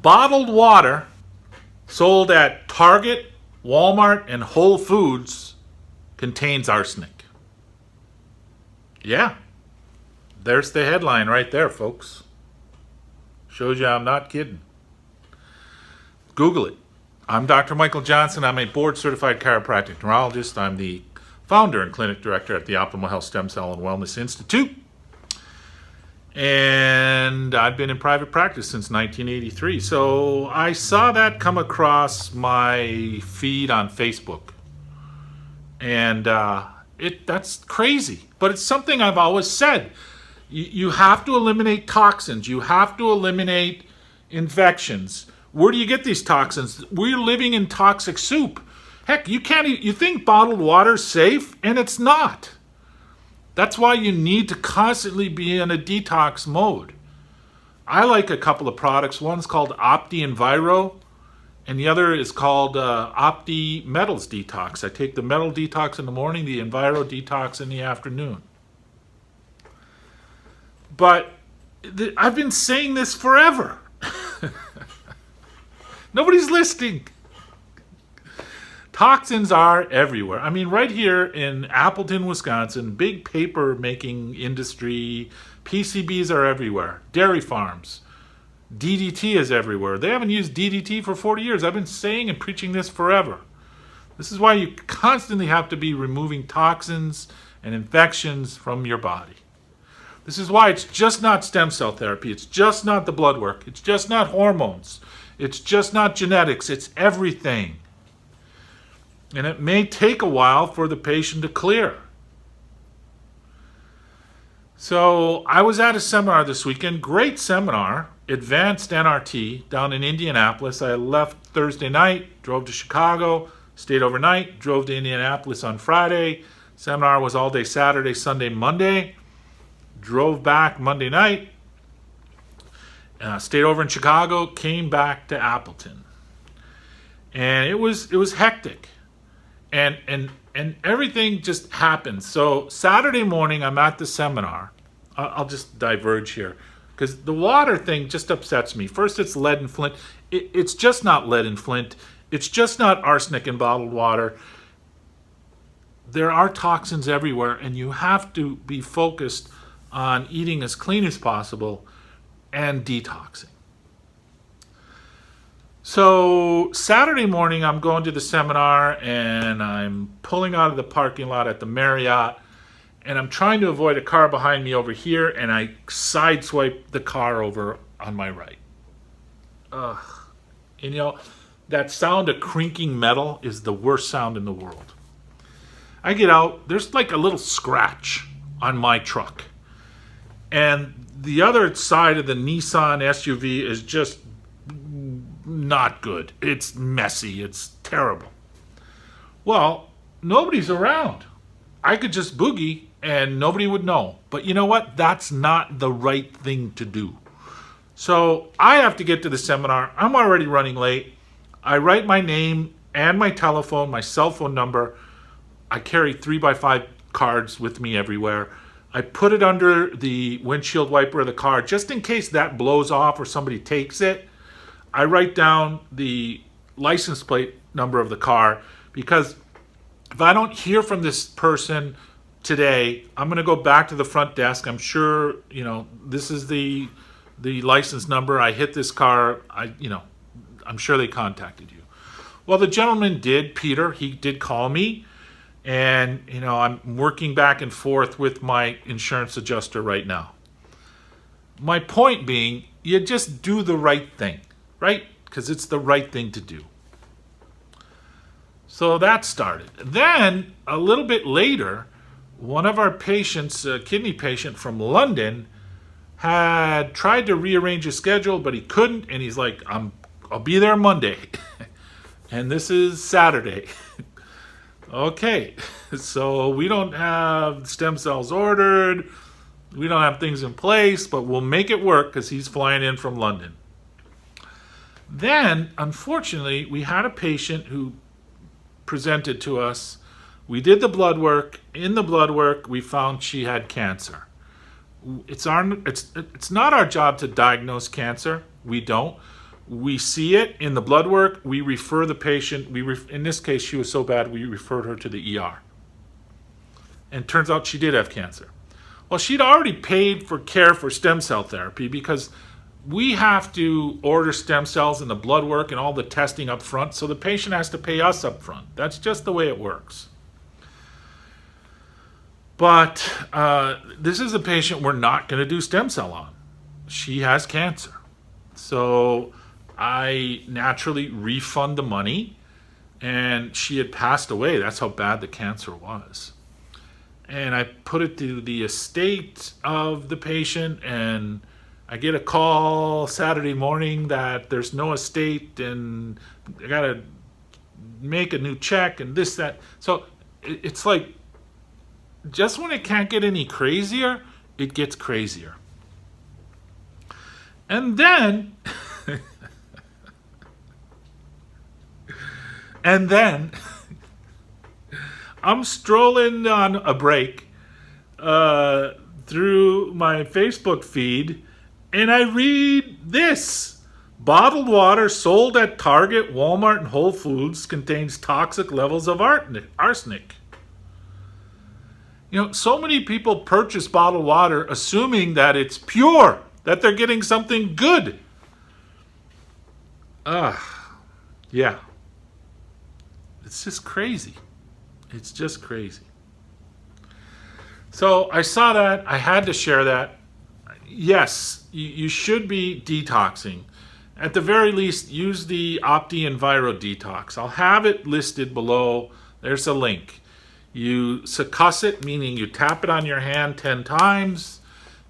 bottled water sold at Target, Walmart, and Whole Foods contains arsenic. Yeah, there's the headline right there, folks. Shows you I'm not kidding. Google it. I'm Dr. Michael Johnson. I'm a board-certified chiropractic neurologist. I'm the founder and clinic director at the Optimal Health Stem Cell and Wellness Institute. And I've been in private practice since 1983. So I saw that come across my feed on Facebook. And that's crazy. But it's something I've always said. You have to eliminate toxins. You have to eliminate infections. Where do you get these toxins? We're living in toxic soup. Heck, you think bottled water's safe, and it's not. That's why you need to constantly be in a detox mode. I like a couple of products. One's called Opti Enviro, and the other is called Opti Metals Detox. I take the metal detox in the morning, the Enviro detox in the afternoon. But I've been saying this forever. Nobody's listening. Toxins are everywhere. I mean, right here in Appleton, Wisconsin, big paper making industry, PCBs are everywhere. Dairy farms. DDT is everywhere. They haven't used DDT for 40 years. I've been saying and preaching this forever. This is why you constantly have to be removing toxins and infections from your body. This is why it's just not stem cell therapy. It's just not the blood work. It's just not hormones. It's just not genetics. It's everything. And it may take a while for the patient to clear. So I was at a seminar this weekend, great seminar, Advanced NRT, down in Indianapolis. I left Thursday night, drove to Chicago, stayed overnight, drove to Indianapolis on Friday. Seminar was all day Saturday, Sunday, Monday. Drove back Monday night, stayed over in Chicago, came back to Appleton. And it was hectic. And everything just happened. So Saturday morning, I'm at the seminar. I'll just diverge here because the water thing just upsets me. First, it's lead and flint. It's just not lead and flint. It's just not arsenic in bottled water. There are toxins everywhere, and you have to be focused on eating as clean as possible and detoxing. So Saturday morning, I'm going to the seminar, and I'm pulling out of the parking lot at the Marriott, and I'm trying to avoid a car behind me over here, and I sideswipe the car over on my right. Ugh. And you know, that sound of crinking metal is the worst sound in the world. I get out, there's like a little scratch on my truck. And the other side of the Nissan SUV is just not good. It's messy. It's terrible. Well, nobody's around. I could just boogie and nobody would know. But you know what? That's not the right thing to do. So I have to get to the seminar. I'm already running late. I write my name and my telephone, my cell phone number. I carry 3x5 cards with me everywhere. I put it under the windshield wiper of the car just in case that blows off or somebody takes it. I write down the license plate number of the car because if I don't hear from this person today, I'm going to go back to the front desk. I'm sure, this is the license number. I hit this car. I'm sure they contacted you. Well, the gentleman did, Peter. He did call me. And, I'm working back and forth with my insurance adjuster right now. My point being, you just do the right thing, right? Because it's the right thing to do. So that started. Then, a little bit later, one of our patients, a kidney patient from London, had tried to rearrange his schedule, but he couldn't. And he's like, I'll be there Monday. And this is Saturday. Okay, so we don't have stem cells ordered, we don't have things in place, but we'll make it work because he's flying in from London. Then, unfortunately, we had a patient who presented to us. We did the blood work. In the blood work, we found she had cancer. It's not our job to diagnose cancer. We don't. We see it in the blood work. We refer the patient. In this case, she was so bad, we referred her to the ER. And turns out she did have cancer. Well, she'd already paid for care for stem cell therapy because we have to order stem cells and the blood work and all the testing up front, so the patient has to pay us up front. That's just the way it works. But this is a patient we're not going to do stem cell on. She has cancer. So I naturally refund the money, and she had passed away. That's how bad the cancer was. And I put it to the estate of the patient, and I get a call Saturday morning that there's no estate and I got to make a new check and this, that. So it's like, just when it can't get any crazier, it gets crazier. And then, I'm strolling on a break through my Facebook feed, and I read this. Bottled water sold at Target, Walmart, and Whole Foods contains toxic levels of arsenic. You know, so many people purchase bottled water assuming that it's pure, that they're getting something good. Yeah. It's just crazy. It's just crazy. So I saw that. I had to share that. Yes, you should be detoxing. At the very least, use the Opti Enviro Detox. I'll have it listed below. There's a link. You succuss it, meaning you tap it on your hand 10 times.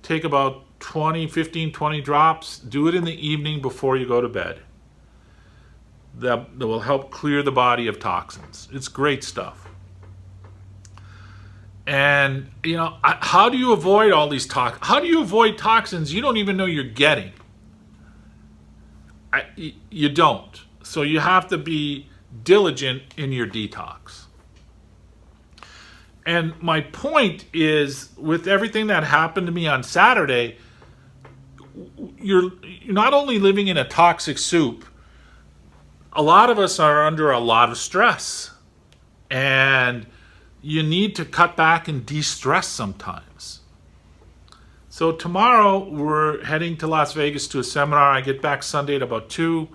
Take about 15, 20 drops. Do it in the evening before you go to bed. That will help clear the body of toxins. It's great stuff. And, you know, how do you avoid all these toxins? How do you avoid toxins you don't even know you're getting? You don't. So you have to be diligent in your detox. And my point is, with everything that happened to me on Saturday, you're not only living in a toxic soup, a lot of us are under a lot of stress. And you need to cut back and de-stress sometimes. So tomorrow we're heading to Las Vegas to a seminar. I get back Sunday at about 2.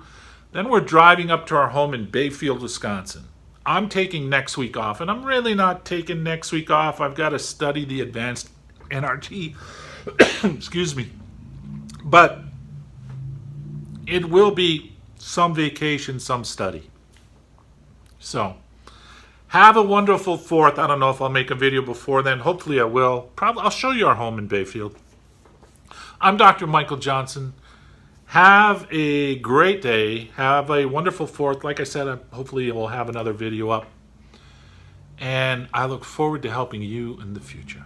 Then we're driving up to our home in Bayfield, Wisconsin. I'm taking next week off, and I'm really not taking next week off. I've got to study the advanced NRT. Excuse me. But it will be some vacation, some study. So have a wonderful 4th. I don't know if I'll make a video before then. Hopefully I will. Probably I'll show you our home in Bayfield. I'm Dr. Michael Johnson. Have a great day. Have a wonderful 4th. Like I said, hopefully we'll have another video up. And I look forward to helping you in the future.